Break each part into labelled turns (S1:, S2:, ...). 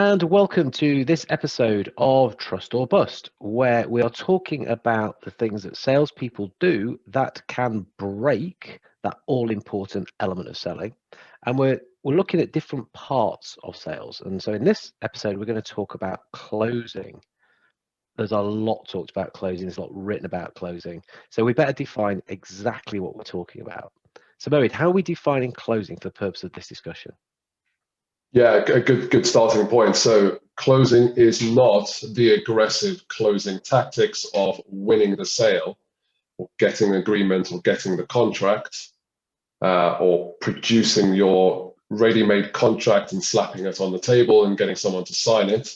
S1: And welcome to this episode of Trust or Bust, where we are talking about the things that salespeople do that can break that all-important element of selling. And we're looking at different parts of sales. And so in this episode, we're going to talk about closing. There's a lot talked about closing, there's a lot written about closing. So we better define exactly what we're talking about. So Moed, how are we defining closing for the purpose of this discussion?
S2: Yeah, a good starting point. So closing is not the aggressive closing tactics of winning the sale or getting agreement or getting the contract or producing your ready-made contract and slapping it on the table and getting someone to sign it,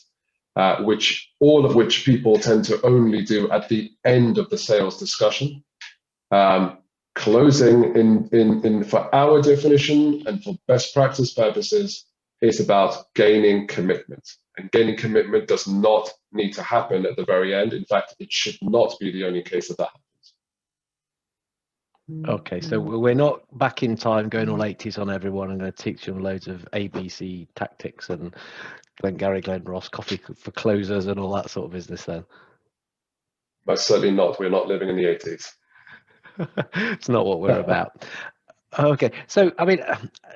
S2: which all of which people tend to only do at the end of the sales discussion. Closing in for our definition and for best practice purposes is about gaining commitment. And gaining commitment does not need to happen at the very end. In fact, it should not be the only case that happens.
S1: Okay, so we're not back in time going all 80s on everyone. I'm going to teach them loads of ABC tactics and Glenn Ross, coffee for closers and all that sort of business then.
S2: Most certainly not. We're not living in the 80s.
S1: It's not what we're about. Okay, so I mean,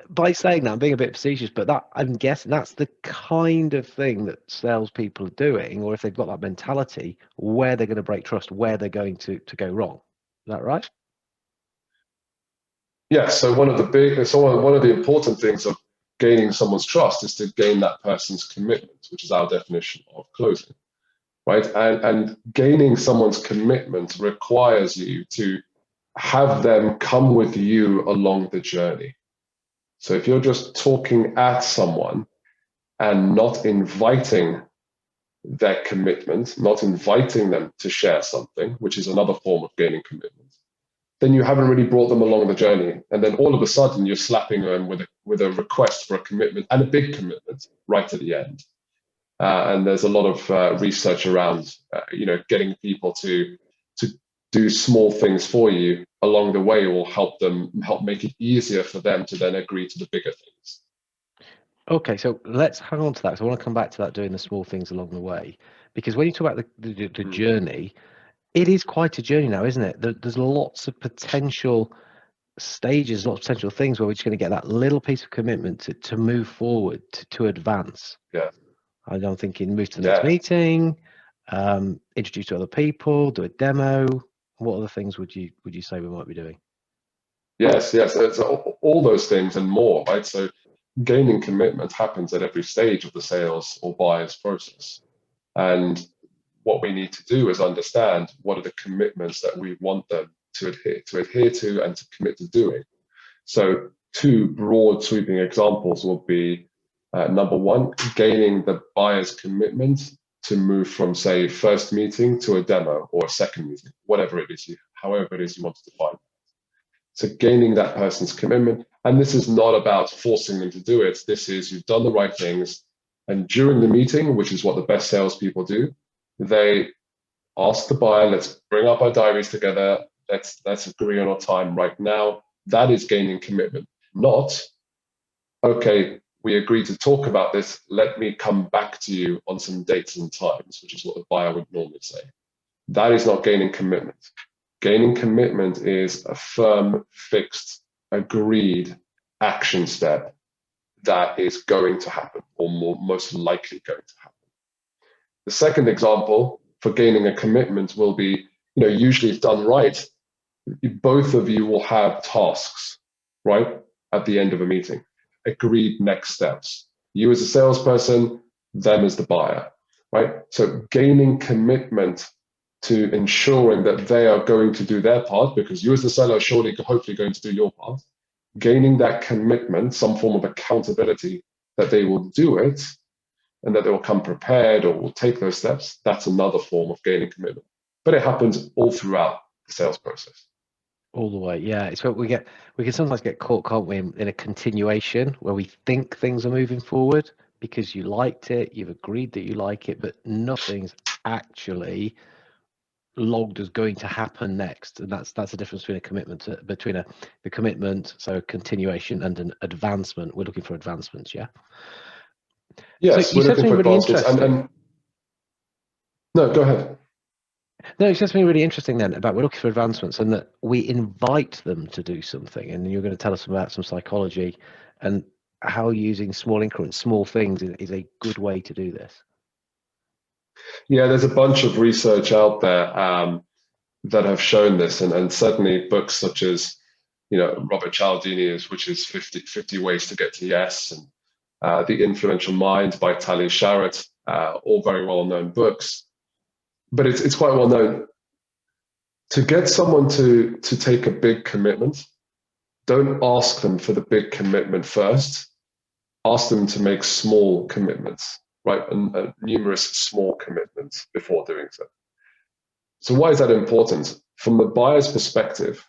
S1: by saying that, I'm being a bit facetious, but that I'm guessing that's the kind of thing that salespeople are doing, or if they've got that mentality, where they're going to break trust, where they're going to go wrong. Is that right?
S2: Yeah, so one of the important things of gaining someone's trust is to gain that person's commitment, which is our definition of closing, right? And gaining someone's commitment requires you to have them come with you along the journey. So if you're just talking at someone and not inviting their commitment, not inviting them to share something, which is another form of gaining commitment, then you haven't really brought them along the journey. And then all of a sudden you're slapping them with a request for a commitment, and a big commitment right at the end. And there's a lot of research around, getting people to do small things for you along the way will help make it easier for them to then agree to the bigger things.
S1: Okay, so let's hang on to that. So I want to come back to that, doing the small things along the way, because when you talk about the journey, it is quite a journey now, isn't it? There's lots of potential stages, lots of potential things where we're just going to get that little piece of commitment to move forward, to advance.
S2: Yeah.
S1: I'm thinking move to the next meeting, introduce to other people, do a demo. What other things would you say we might be doing?
S2: Yes. It's all those things and more, right? So gaining commitment happens at every stage of the sales or buyer's process. And what we need to do is understand what are the commitments that we want them to adhere to and to commit to doing. So two broad sweeping examples will be number one, gaining the buyer's commitment to move from, say, first meeting to a demo or a second meeting, whatever it is, however it is you want to define. So gaining that person's commitment, and this is not about forcing them to do it. This is you've done the right things, and during the meeting, which is what the best salespeople do, they ask the buyer, let's bring up our diaries together. Let's agree on a time right now. That is gaining commitment, not, okay, we agreed to talk about this. Let me come back to you on some dates and times, which is what the buyer would normally say. That is not gaining commitment. Gaining commitment is a firm, fixed, agreed action step that is going to happen, or most likely going to happen. The second example for gaining a commitment will be, usually if done right, both of you will have tasks, right, at the end of a meeting, agreed next steps. You as a salesperson, them as the buyer, right? So gaining commitment to ensuring that they are going to do their part, because you as the seller are surely, hopefully going to do your part, gaining that commitment, some form of accountability that they will do it and that they will come prepared or will take those steps, that's another form of gaining commitment. But it happens all throughout the sales process.
S1: All the way, yeah. It's what we can sometimes get caught, can't we, in a continuation where we think things are moving forward because you liked it, you've agreed that you like it, but nothing's actually logged as going to happen next. And that's the difference between a commitment the commitment, so continuation, and an advancement. We're looking for advancements, yeah. So
S2: Yes,
S1: you
S2: we're
S1: said
S2: looking
S1: something
S2: for
S1: really
S2: advancements.
S1: interesting.
S2: And no, go ahead.
S1: No, it's just something really interesting then about we're looking for advancements and that we invite them to do something. And you're going to tell us about some psychology and how using small increments, small things is a good way to do this.
S2: Yeah, there's a bunch of research out there that have shown this, and certainly books such as, Robert Cialdini's, which is 50 Ways to Get to Yes, and The Influential Mind by Talia Sharot, all very well-known books. But it's quite well known. To get someone to take a big commitment, don't ask them for the big commitment first. Ask them to make small commitments, right? And numerous small commitments before doing so. So why is that important? From the buyer's perspective,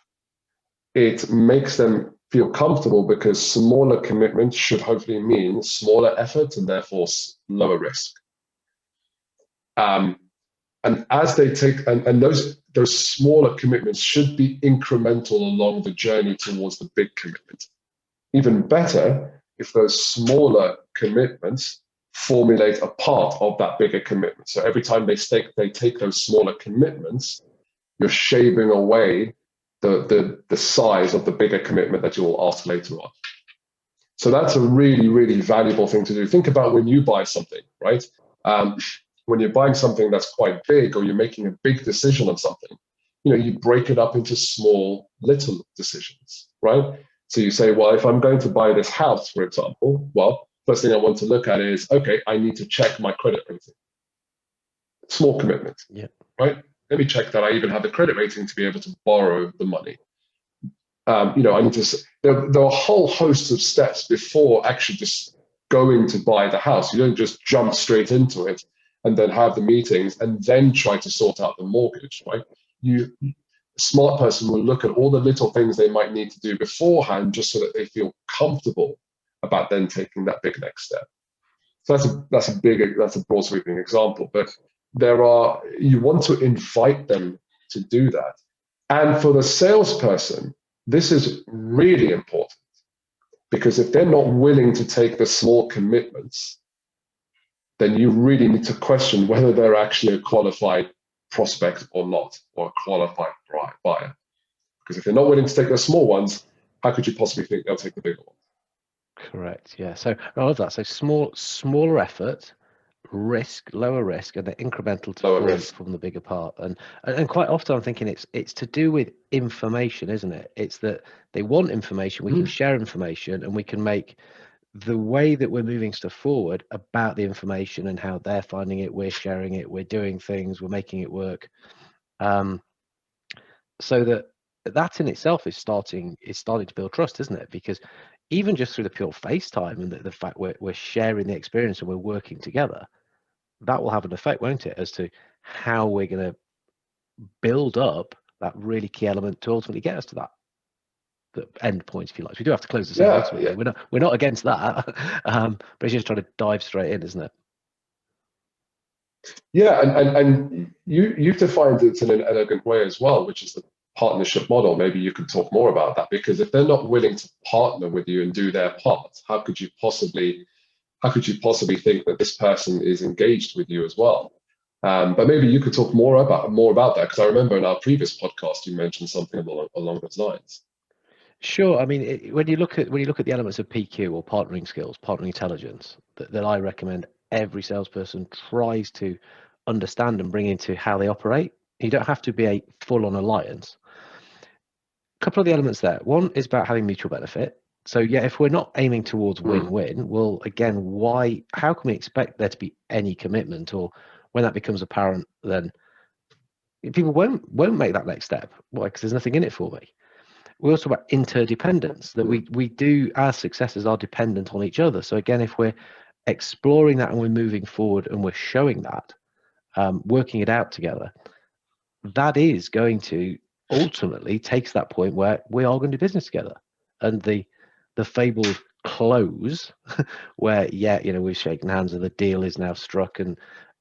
S2: it makes them feel comfortable because smaller commitments should hopefully mean smaller effort and therefore lower risk. And as they take, and those smaller commitments should be incremental along the journey towards the big commitment. Even better if those smaller commitments formulate a part of that bigger commitment. So every time they take those smaller commitments, you're shaving away the size of the bigger commitment that you will ask later on. So that's a really, really valuable thing to do. Think about when you buy something, right? When you're buying something that's quite big or you're making a big decision on something, you break it up into small, little decisions, right? So you say, well, if I'm going to buy this house, for example, well, first thing I want to look at is, okay, I need to check my credit rating. Small commitment,
S1: Yeah.
S2: right? Let me check that I even have the credit rating to be able to borrow the money. I need to. There are a whole host of steps before actually just going to buy the house. You don't just jump straight into it and then have the meetings and then try to sort out the mortgage, right? A smart person will look at all the little things they might need to do beforehand just so that they feel comfortable about then taking that big next step. So that's a broad sweeping example, but you want to invite them to do that. And for the salesperson, this is really important because if they're not willing to take the small commitments, then you really need to question whether they're actually a qualified prospect or not, or a qualified buyer. Because if they're not willing to take the small ones, how could you possibly think they'll take the bigger ones?
S1: Correct. Yeah. So I love that. So smaller effort, lower risk, and then incremental to
S2: Lower risk.
S1: form the bigger part. And quite often I'm thinking it's to do with information, isn't it? It's that they want information, we can share information, and we can make the way that we're moving stuff forward about the information and how they're finding it, we're sharing it, we're doing things, we're making it work. So that in itself is starting to build trust, isn't it? Because even just through the pure FaceTime and the fact we're sharing the experience and we're working together, that will have an effect, won't it, as to how we're going to build up that really key element to ultimately get us to that the end point, if you like. We do have to close the sale ultimately.
S2: Yeah.
S1: We're not against that, but it's just trying to dive straight in, isn't it?
S2: Yeah, and you've defined it in an elegant way as well, which is the partnership model. Maybe you could talk more about that, because if they're not willing to partner with you and do their part, how could you possibly think that this person is engaged with you as well? But maybe you could talk more about that, because I remember in our previous podcast you mentioned something along those lines.
S1: Sure. I mean, when you look at the elements of PQ or partnering skills, partnering intelligence, that I recommend every salesperson tries to understand and bring into how they operate. You don't have to be a full-on alliance. A couple of the elements there. One is about having mutual benefit. So yeah, if we're not aiming towards win-win, well, again, how can we expect there to be any commitment? Or when that becomes apparent, then people won't make that next step. Why? Because there's nothing in it for me. We also talk about interdependence, that we do, our successes are dependent on each other. So again, if we're exploring that and we're moving forward and we're showing that, working it out together, that is going to ultimately take to that point where we are going to do business together. And the fabled close where, we've shaken hands and the deal is now struck. And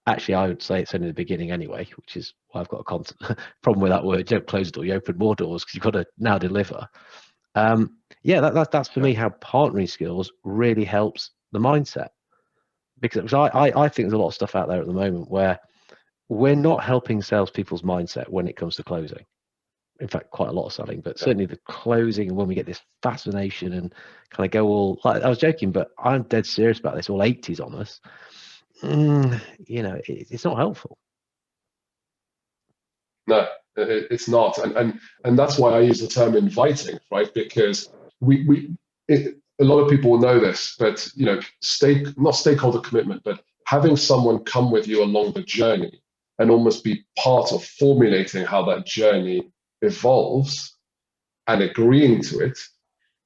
S1: actually, I would say it's only the beginning anyway, which is why I've got a problem with that word. You don't close the door, you open more doors, because you've got to now deliver. That's for me how partnering skills really helps the mindset. because I think there's a lot of stuff out there at the moment where we're not helping salespeople's mindset when it comes to closing. In fact, quite a lot of selling, but
S2: Yeah.
S1: certainly the closing, and when we get this fascination and kind of go all, like, I was joking, but I'm dead serious about this, all 80s on us. It's not helpful.
S2: No, it's not, and that's why I use the term inviting, right? Because a lot of people will know this, but not stakeholder commitment, but having someone come with you along the journey and almost be part of formulating how that journey evolves and agreeing to it,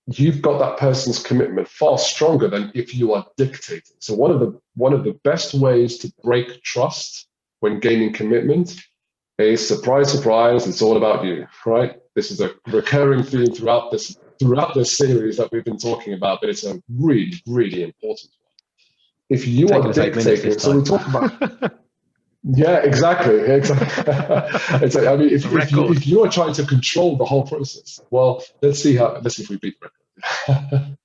S2: you've got that person's commitment far stronger than if you are dictating. So one of the best ways to break trust when gaining commitment is, surprise, surprise, it's all about you, right? This is a recurring theme throughout this series that we've been talking about, but it's a really, really important one. If you are dictating, so we talk about. Yeah, exactly. It's like, I mean, if you are trying to control the whole process, well, let's see if we beat record.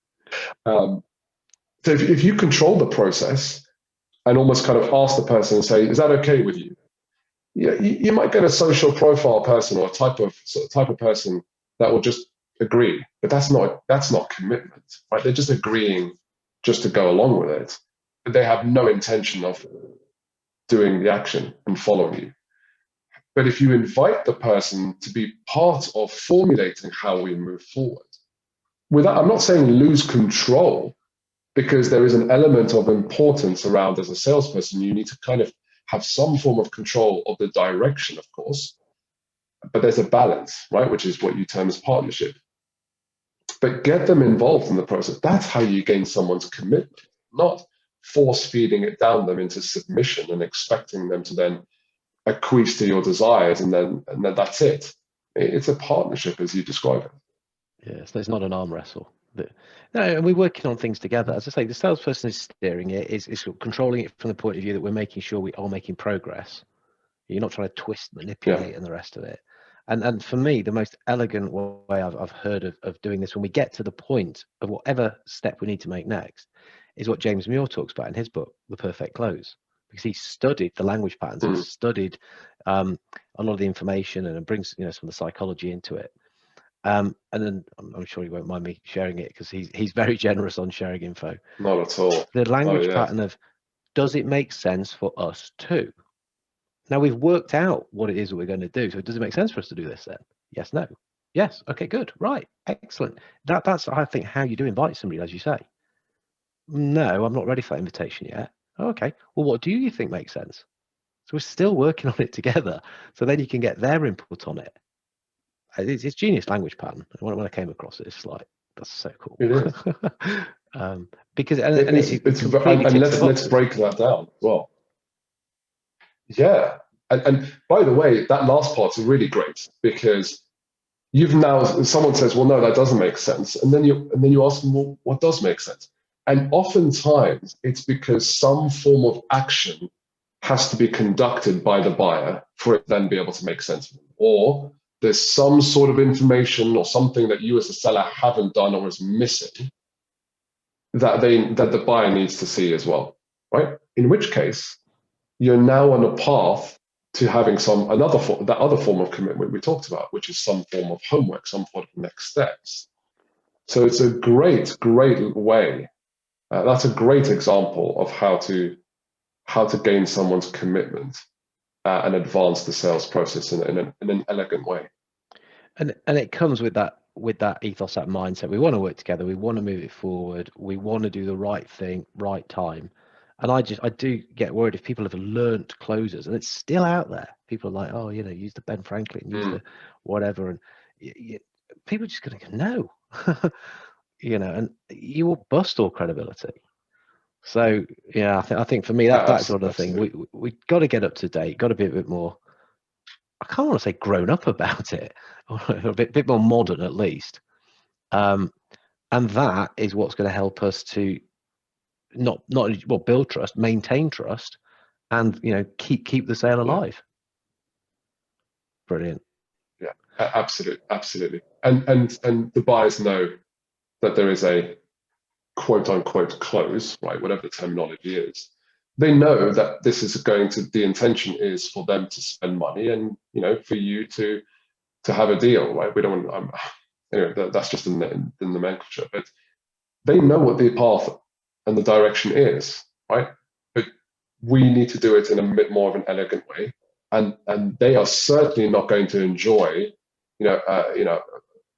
S2: So if you control the process and almost kind of ask the person and say, is that okay with you? Yeah, you might get a social profile person or a type of person that will just agree, but that's not commitment, right? They're just agreeing just to go along with it, but they have no intention of doing the action and following you. But if you invite the person to be part of formulating how we move forward, I'm not saying lose control, because there is an element of importance around, as a salesperson, you need to kind of have some form of control of the direction, of course, but there's a balance, right? Which is what you term as partnership. But get them involved in the process. That's how you gain someone's commitment, not force feeding it down them into submission and expecting them to then acquiesce to your desires, and then that's it. It's a partnership, as you describe it.
S1: Yes, it's not an arm wrestle. No, and we're working on things together. As I say, the salesperson is steering it, is controlling it from the point of view that we're making sure we are making progress. You're not trying to twist, manipulate, and the rest of it. And for me, the most elegant way I've heard of doing this, when we get to the point of whatever step we need to make next, is what James Muir talks about in his book, The Perfect Close, because he studied the language patterns, he studied a lot of the information, and it brings some of the psychology into it. And then I'm sure he won't mind me sharing it, because he's very generous on sharing info.
S2: Not at all.
S1: The language pattern of, does it make sense for us too? Now we've worked out what it is that we're going to do. So does it make sense for us to do this then? Yes, no. Yes. Okay, good. Right. Excellent. That's, I think, how you do invite somebody, as you say. No, I'm not ready for that invitation yet. Okay. Well, what do you think makes sense? So we're still working on it together. So then you can get their input on it. It's genius language pattern. When I came across it, it's like, that's so cool.
S2: It is.
S1: Because
S2: let's break that down as well. Yeah, and by the way, that last part's really great, because someone says, well, no, that doesn't make sense, and then you ask them, well, what does make sense? And oftentimes it's because some form of action has to be conducted by the buyer for it to then be able to make sense, or there's some sort of information or something that you as a seller haven't done or is missing that the buyer needs to see as well, right? In which case, you're now on a path to having that other form of commitment we talked about, which is some form of homework, some form of next steps. So it's a great way. That's a great example of how to gain someone's commitment and advance the sales process in an elegant way.
S1: And it comes with that ethos, that mindset. We want to work together. We want to move it forward. We want to do the right thing, right time. And I do get worried if people have learnt closers and it's still out there. People are like, oh, use the Ben Franklin, use the whatever, and people are just going to go, no, and you will bust all credibility. So yeah, I think for me that sort of thing, we got to get up to date, got to be a bit more, I can't want to say grown up about it, or a bit more modern at least. And that is what's going to help us to not build trust, maintain trust, and keep the sale alive. Brilliant.
S2: Yeah, absolutely. And the buyers know that there is a quote unquote close, right? Whatever the terminology is. they know that this is going to, the intention is for them to spend money and, you know, for you to have a deal, right? We don't want, anyway, that's just in the nomenclature, but they know what the path and the direction is, right? But we need to do it in a bit more of an elegant way, and they are certainly not going to enjoy, you know,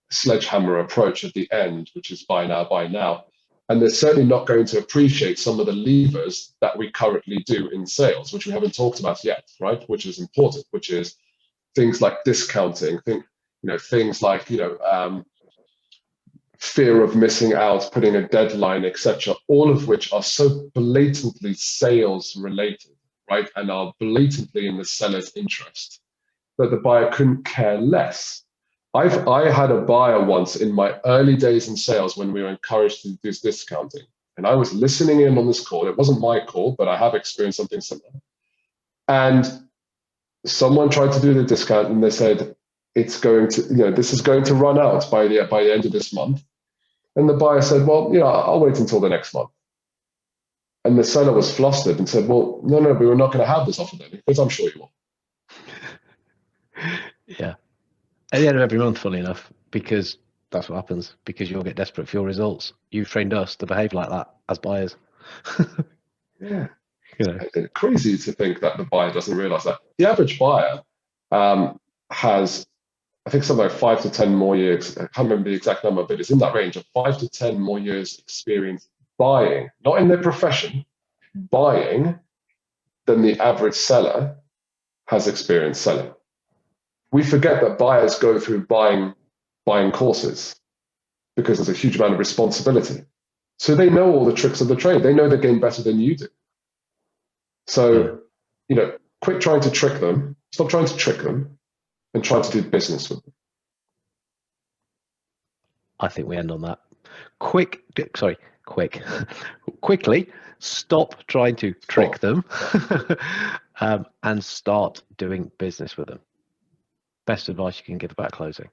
S2: sledgehammer approach at the end, which is buy now, buy now. And they're certainly not going to appreciate some of the levers that we currently do in sales, which we haven't talked about yet, right? Which is important, which is things like discounting, things like, fear of missing out, putting a deadline, etc. All of which are so blatantly sales related, right? And are blatantly in the seller's interest that the buyer couldn't care less. I had a buyer once in my early days in sales when we were encouraged to do this discounting, and I was listening in on this call. It wasn't my call, but I have experienced something similar. And someone tried to do the discount, and they said it's going to, this is going to run out by the end of this month. And the buyer said, well, I'll wait until the next month. And the seller was flustered and said, well, no, we were not going to have this offer then, because I'm sure you will.
S1: Yeah. At the end of every month, funny enough, because that's what happens, because you'll get desperate for your results. You've trained us to behave like that as buyers.
S2: Yeah. Crazy to think that the buyer doesn't realize that. The average buyer has, I think, something like 5 to 10 more years. I can't remember the exact number, but it's in that range of 5 to 10 more years experience buying, not in their profession, buying, than the average seller has experience selling. We forget that buyers go through buying courses because there's a huge amount of responsibility. So they know all the tricks of the trade. They know the game better than you do. So, quit trying to trick them. Stop trying to trick them and try to do business with them.
S1: I think we end on that. Quickly, stop trying to trick them and start doing business with them. Best advice you can give about closing.